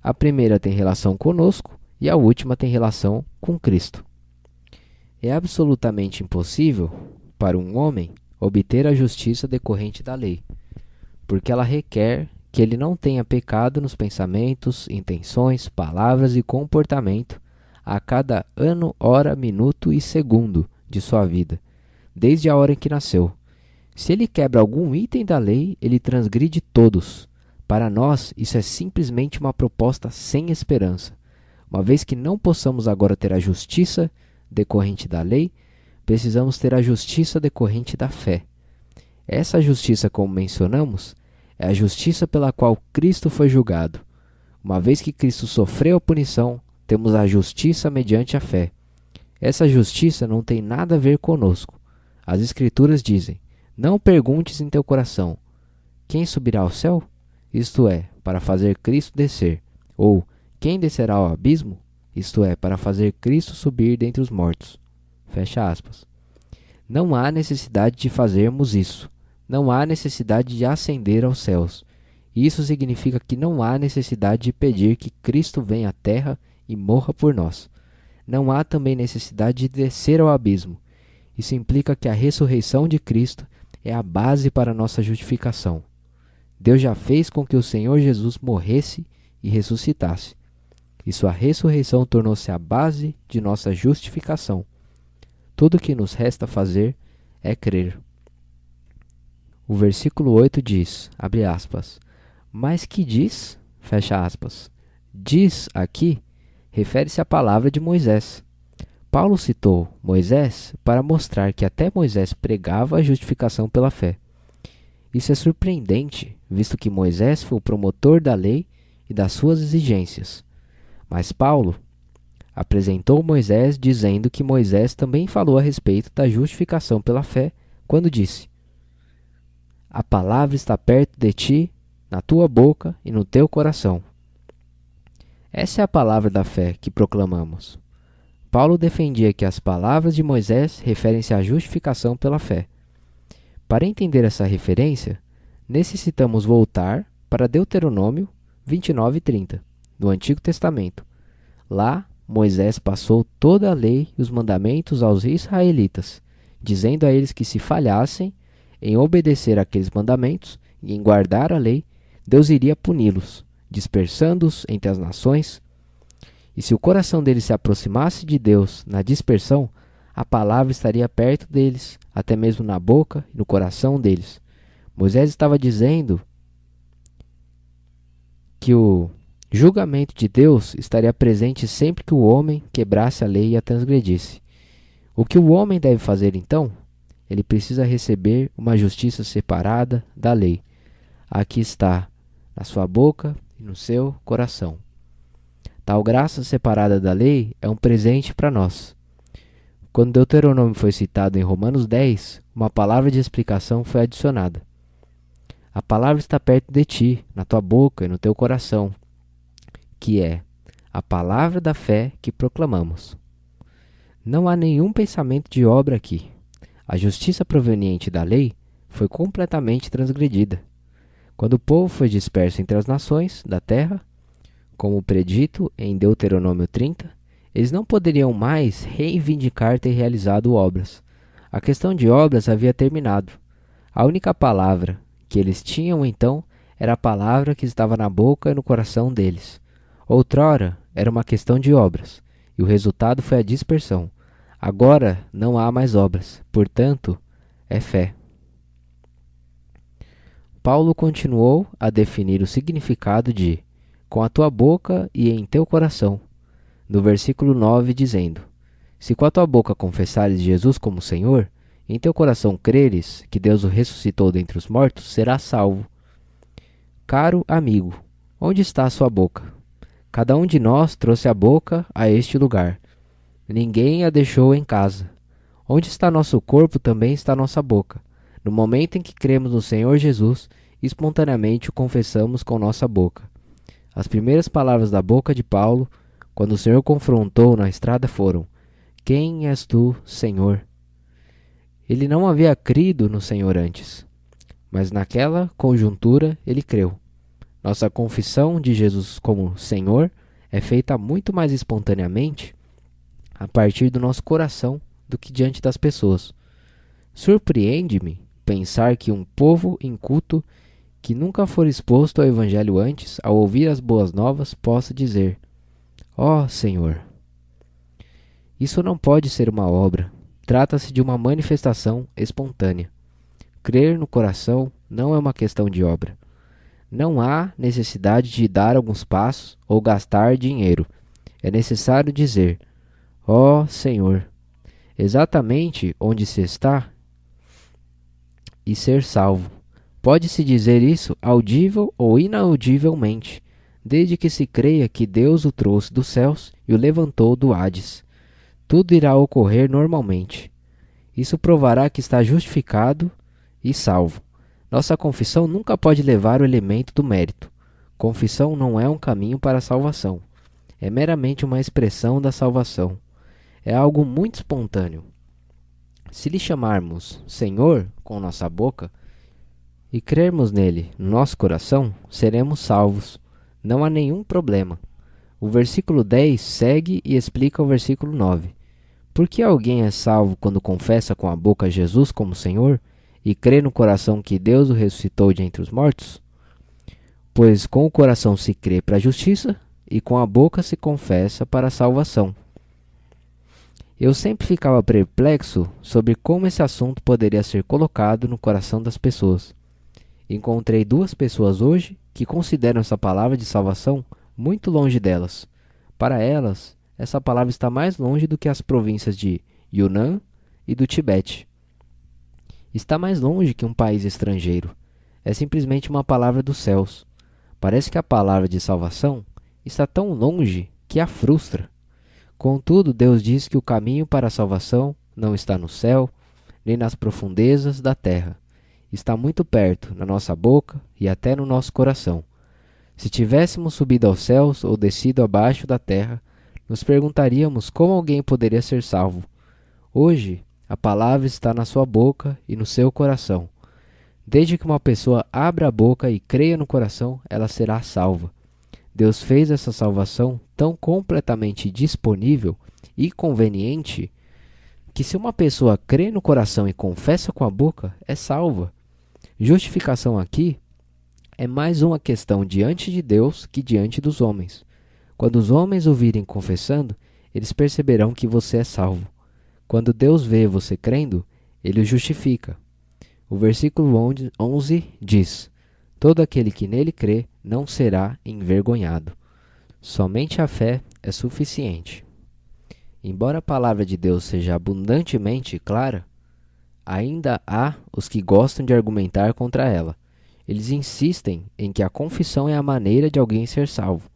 A primeira tem relação conosco e a última tem relação com Cristo. É absolutamente impossível para um homem obter a justiça decorrente da lei, porque ela requer que ele não tenha pecado nos pensamentos, intenções, palavras e comportamento a cada ano, hora, minuto e segundo de sua vida, desde a hora em que nasceu. Se ele quebra algum item da lei, ele transgride todos. Para nós, isso é simplesmente uma proposta sem esperança. Uma vez que não possamos agora ter a justiça decorrente da lei, precisamos ter a justiça decorrente da fé. Essa justiça, como mencionamos, é a justiça pela qual Cristo foi julgado. Uma vez que Cristo sofreu a punição, temos a justiça mediante a fé. Essa justiça não tem nada a ver conosco. As Escrituras dizem: não perguntes em teu coração, quem subirá ao céu? Isto é, para fazer Cristo descer. Ou, quem descerá ao abismo? Isto é, para fazer Cristo subir dentre os mortos. Fecha aspas. Não há necessidade de fazermos isso. Não há necessidade de ascender aos céus. Isso significa que não há necessidade de pedir que Cristo venha à terra e morra por nós. Não há também necessidade de descer ao abismo. Isso implica que a ressurreição de Cristo é a base para a nossa justificação. Deus já fez com que o Senhor Jesus morresse e ressuscitasse. E sua ressurreição tornou-se a base de nossa justificação. Tudo o que nos resta fazer é crer. O versículo 8 diz, abre aspas, mas que diz, fecha aspas, diz aqui, refere-se à palavra de Moisés. Paulo citou Moisés para mostrar que até Moisés pregava a justificação pela fé. Isso é surpreendente, visto que Moisés foi o promotor da lei e das suas exigências. Mas Paulo apresentou Moisés dizendo que Moisés também falou a respeito da justificação pela fé quando disse: a palavra está perto de ti, na tua boca e no teu coração. Essa é a palavra da fé que proclamamos. Paulo defendia que as palavras de Moisés referem-se à justificação pela fé. Para entender essa referência, necessitamos voltar para Deuteronômio 29:30, do Antigo Testamento. Lá, Moisés passou toda a lei e os mandamentos aos israelitas, dizendo a eles que se falhassem em obedecer àqueles mandamentos e em guardar a lei, Deus iria puni-los, dispersando-os entre as nações. E se o coração deles se aproximasse de Deus na dispersão, a palavra estaria perto deles, até mesmo na boca e no coração deles. Moisés estava dizendo que o julgamento de Deus estaria presente sempre que o homem quebrasse a lei e a transgredisse. O que o homem deve fazer então? Ele precisa receber uma justiça separada da lei. Aqui está, na sua boca e no seu coração. Tal graça separada da lei é um presente para nós. Quando Deuteronômio foi citado em Romanos 10, uma palavra de explicação foi adicionada. A palavra está perto de ti, na tua boca e no teu coração, que é a palavra da fé que proclamamos. Não há nenhum pensamento de obra aqui. A justiça proveniente da lei foi completamente transgredida. Quando o povo foi disperso entre as nações da terra, como predito em Deuteronômio 30, eles não poderiam mais reivindicar ter realizado obras. A questão de obras havia terminado. A única palavra que eles tinham então era a palavra que estava na boca e no coração deles. Outrora era uma questão de obras, e o resultado foi a dispersão. Agora não há mais obras, portanto, é fé. Paulo continuou a definir o significado de com a tua boca e em teu coração, no versículo 9, dizendo: se com a tua boca confessares Jesus como Senhor, e em teu coração creres que Deus o ressuscitou dentre os mortos, serás salvo. Caro amigo, onde está a sua boca? Cada um de nós trouxe a boca a este lugar. Ninguém a deixou em casa. Onde está nosso corpo, também está nossa boca. No momento em que cremos no Senhor Jesus, espontaneamente o confessamos com nossa boca. As primeiras palavras da boca de Paulo, quando o Senhor confrontou na estrada, foram: Quem és tu, Senhor? Ele não havia crido no Senhor antes, mas naquela conjuntura ele creu. Nossa confissão de Jesus como Senhor é feita muito mais espontaneamente a partir do nosso coração do que diante das pessoas. Surpreende-me pensar que um povo inculto que nunca for exposto ao Evangelho antes, ao ouvir as boas novas, possa dizer: Ó Senhor. Isso não pode ser uma obra. Trata-se de uma manifestação espontânea. Crer no coração não é uma questão de obra. Não há necessidade de dar alguns passos ou gastar dinheiro. É necessário dizer: Ó Senhor, exatamente onde se está, e ser salvo. Pode-se dizer isso audível ou inaudivelmente, desde que se creia que Deus o trouxe dos céus e o levantou do Hades. Tudo irá ocorrer normalmente. Isso provará que está justificado e salvo. Nossa confissão nunca pode levar o elemento do mérito. Confissão não é um caminho para a salvação. É meramente uma expressão da salvação. É algo muito espontâneo. Se lhe chamarmos Senhor com nossa boca e crermos nele no nosso coração, seremos salvos. Não há nenhum problema. O versículo 10 segue e explica o versículo 9. Por que alguém é salvo quando confessa com a boca Jesus como Senhor e crê no coração que Deus o ressuscitou de entre os mortos? Pois com o coração se crê para a justiça e com a boca se confessa para a salvação. Eu sempre ficava perplexo sobre como esse assunto poderia ser colocado no coração das pessoas. Encontrei duas pessoas hoje que consideram essa palavra de salvação muito longe delas. Para elas, essa palavra está mais longe do que as províncias de Yunnan e do Tibete. Está mais longe que um país estrangeiro. É simplesmente uma palavra dos céus. Parece que a palavra de salvação está tão longe que a frustra. Contudo, Deus diz que o caminho para a salvação não está no céu, nem nas profundezas da terra. Está muito perto, na nossa boca e até no nosso coração. Se tivéssemos subido aos céus ou descido abaixo da terra, nos perguntaríamos como alguém poderia ser salvo. Hoje, a palavra está na sua boca e no seu coração. Desde que uma pessoa abra a boca e creia no coração, ela será salva. Deus fez essa salvação tão completamente disponível e conveniente que se uma pessoa crê no coração e confessa com a boca, é salva. Justificação aqui é mais uma questão diante de Deus que diante dos homens. Quando os homens o virem confessando, eles perceberão que você é salvo. Quando Deus vê você crendo, ele o justifica. O versículo 11 diz: Todo aquele que nele crê não será envergonhado. Somente a fé é suficiente. Embora a palavra de Deus seja abundantemente clara, ainda há os que gostam de argumentar contra ela. Eles insistem em que a confissão é a maneira de alguém ser salvo.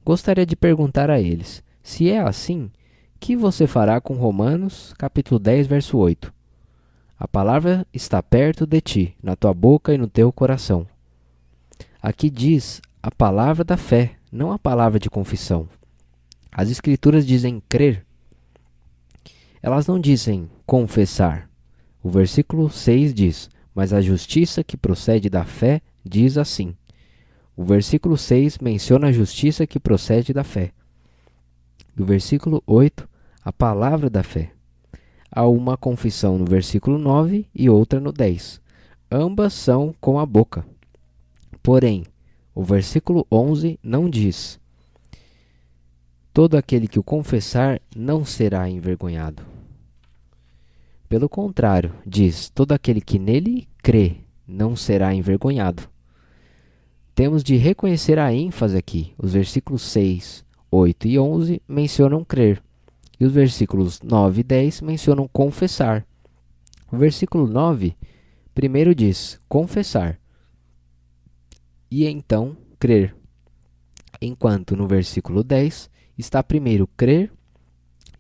Gostaria de perguntar a eles: se é assim, que você fará com Romanos, capítulo 10, verso 8? A palavra está perto de ti, na tua boca e no teu coração. Aqui diz a palavra da fé, não a palavra de confissão. As escrituras dizem crer. Elas não dizem confessar. O versículo 6 diz: Mas a justiça que procede da fé diz assim. O versículo 6 menciona a justiça que procede da fé. E o versículo 8, a palavra da fé. Há uma confissão no versículo 9 e outra no 10. Ambas são com a boca. Porém, o versículo 11 não diz: Todo aquele que o confessar não será envergonhado. Pelo contrário, diz: Todo aquele que nele crê não será envergonhado. Temos de reconhecer a ênfase aqui. Os versículos 6, 8 e 11 mencionam crer. E os versículos 9 e 10 mencionam confessar. O versículo 9 primeiro diz confessar e então crer. Enquanto no versículo 10 está primeiro crer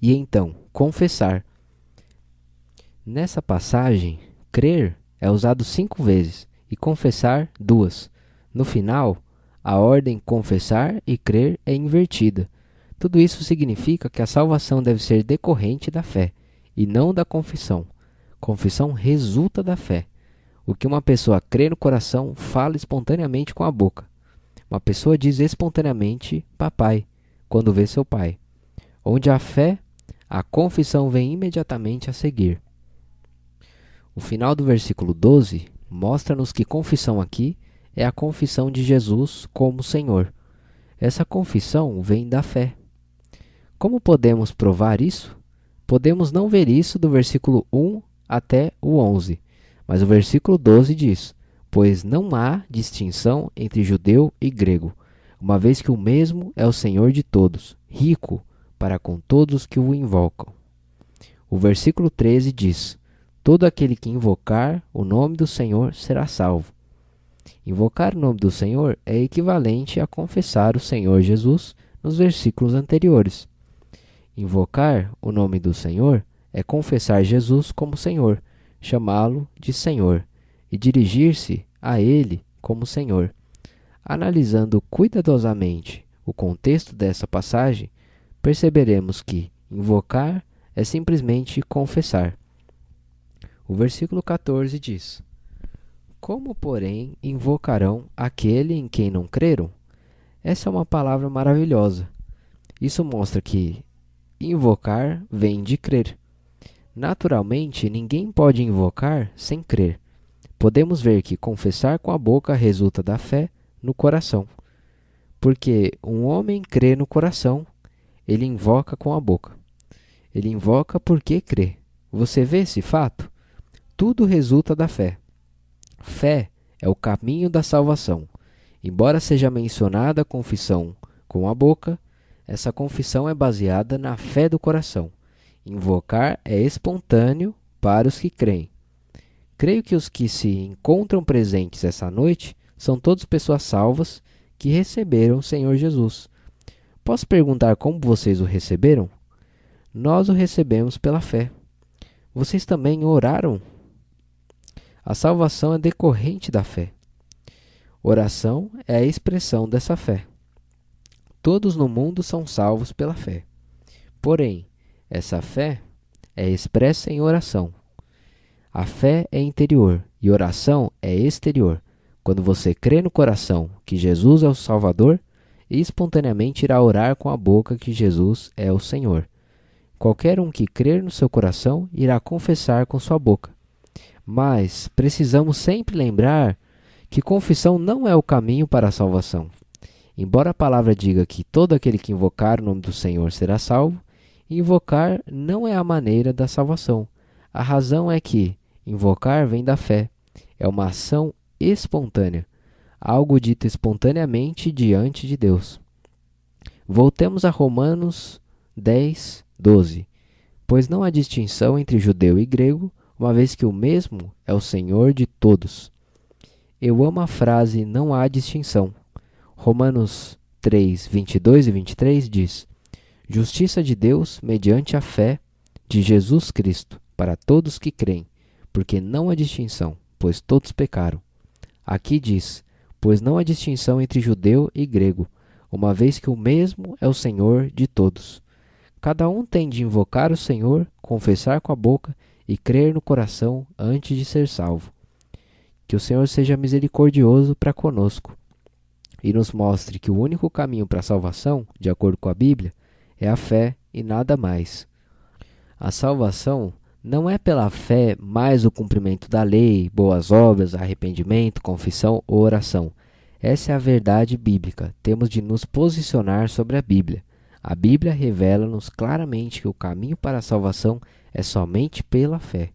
e então confessar. Nessa passagem, crer é usado 5 vezes e confessar 2. No final, a ordem confessar e crer é invertida. Tudo isso significa que a salvação deve ser decorrente da fé e não da confissão. Confissão resulta da fé. O que uma pessoa crê no coração fala espontaneamente com a boca. Uma pessoa diz espontaneamente papai quando vê seu pai. Onde há fé, a confissão vem imediatamente a seguir. O final do versículo 12 mostra-nos que confissão aqui é a confissão de Jesus como Senhor. Essa confissão vem da fé. Como podemos provar isso? Podemos não ver isso do versículo 1 até o 11, mas o versículo 12 diz: pois não há distinção entre judeu e grego, uma vez que o mesmo é o Senhor de todos, rico para com todos que o invocam. O versículo 13 diz: todo aquele que invocar o nome do Senhor será salvo. Invocar o nome do Senhor é equivalente a confessar o Senhor Jesus nos versículos anteriores. Invocar o nome do Senhor é confessar Jesus como Senhor, chamá-lo de Senhor e dirigir-se a Ele como Senhor. Analisando cuidadosamente o contexto dessa passagem, perceberemos que invocar é simplesmente confessar. O versículo 14 diz: como, porém, invocarão aquele em quem não creram? Essa é uma palavra maravilhosa. Isso mostra que invocar vem de crer. Naturalmente, ninguém pode invocar sem crer. Podemos ver que confessar com a boca resulta da fé no coração. Porque um homem crê no coração, ele invoca com a boca. Ele invoca porque crê. Você vê esse fato? Tudo resulta da fé. Fé é o caminho da salvação. Embora seja mencionada a confissão com a boca, essa confissão é baseada na fé do coração. Invocar é espontâneo para os que creem. Creio que os que se encontram presentes essa noite são todas pessoas salvas que receberam o Senhor Jesus. Posso perguntar como vocês o receberam? Nós o recebemos pela fé. Vocês também oraram? A salvação é decorrente da fé. Oração é a expressão dessa fé. Todos no mundo são salvos pela fé. Porém, essa fé é expressa em oração. A fé é interior e oração é exterior. Quando você crê no coração que Jesus é o Salvador, espontaneamente irá orar com a boca que Jesus é o Senhor. Qualquer um que crer no seu coração irá confessar com sua boca. Mas precisamos sempre lembrar que confissão não é o caminho para a salvação. Embora a palavra diga que todo aquele que invocar o nome do Senhor será salvo, invocar não é a maneira da salvação. A razão é que invocar vem da fé. É uma ação espontânea, algo dito espontaneamente diante de Deus. Voltemos a Romanos 10, 12. Pois não há distinção entre judeu e grego, uma vez que o mesmo é o Senhor de todos. Eu amo a frase não há distinção. Romanos 3, 22 e 23 diz: justiça de Deus mediante a fé de Jesus Cristo para todos que creem, porque não há distinção, pois todos pecaram. Aqui diz: pois não há distinção entre judeu e grego, uma vez que o mesmo é o Senhor de todos. Cada um tem de invocar o Senhor, confessar com a boca e crer no coração antes de ser salvo. Que o Senhor seja misericordioso para conosco e nos mostre que o único caminho para a salvação, de acordo com a Bíblia, é a fé e nada mais. A salvação não é pela fé mais o cumprimento da lei, boas obras, arrependimento, confissão ou oração. Essa é a verdade bíblica. Temos de nos posicionar sobre a Bíblia. A Bíblia revela-nos claramente que o caminho para a salvação é somente pela fé.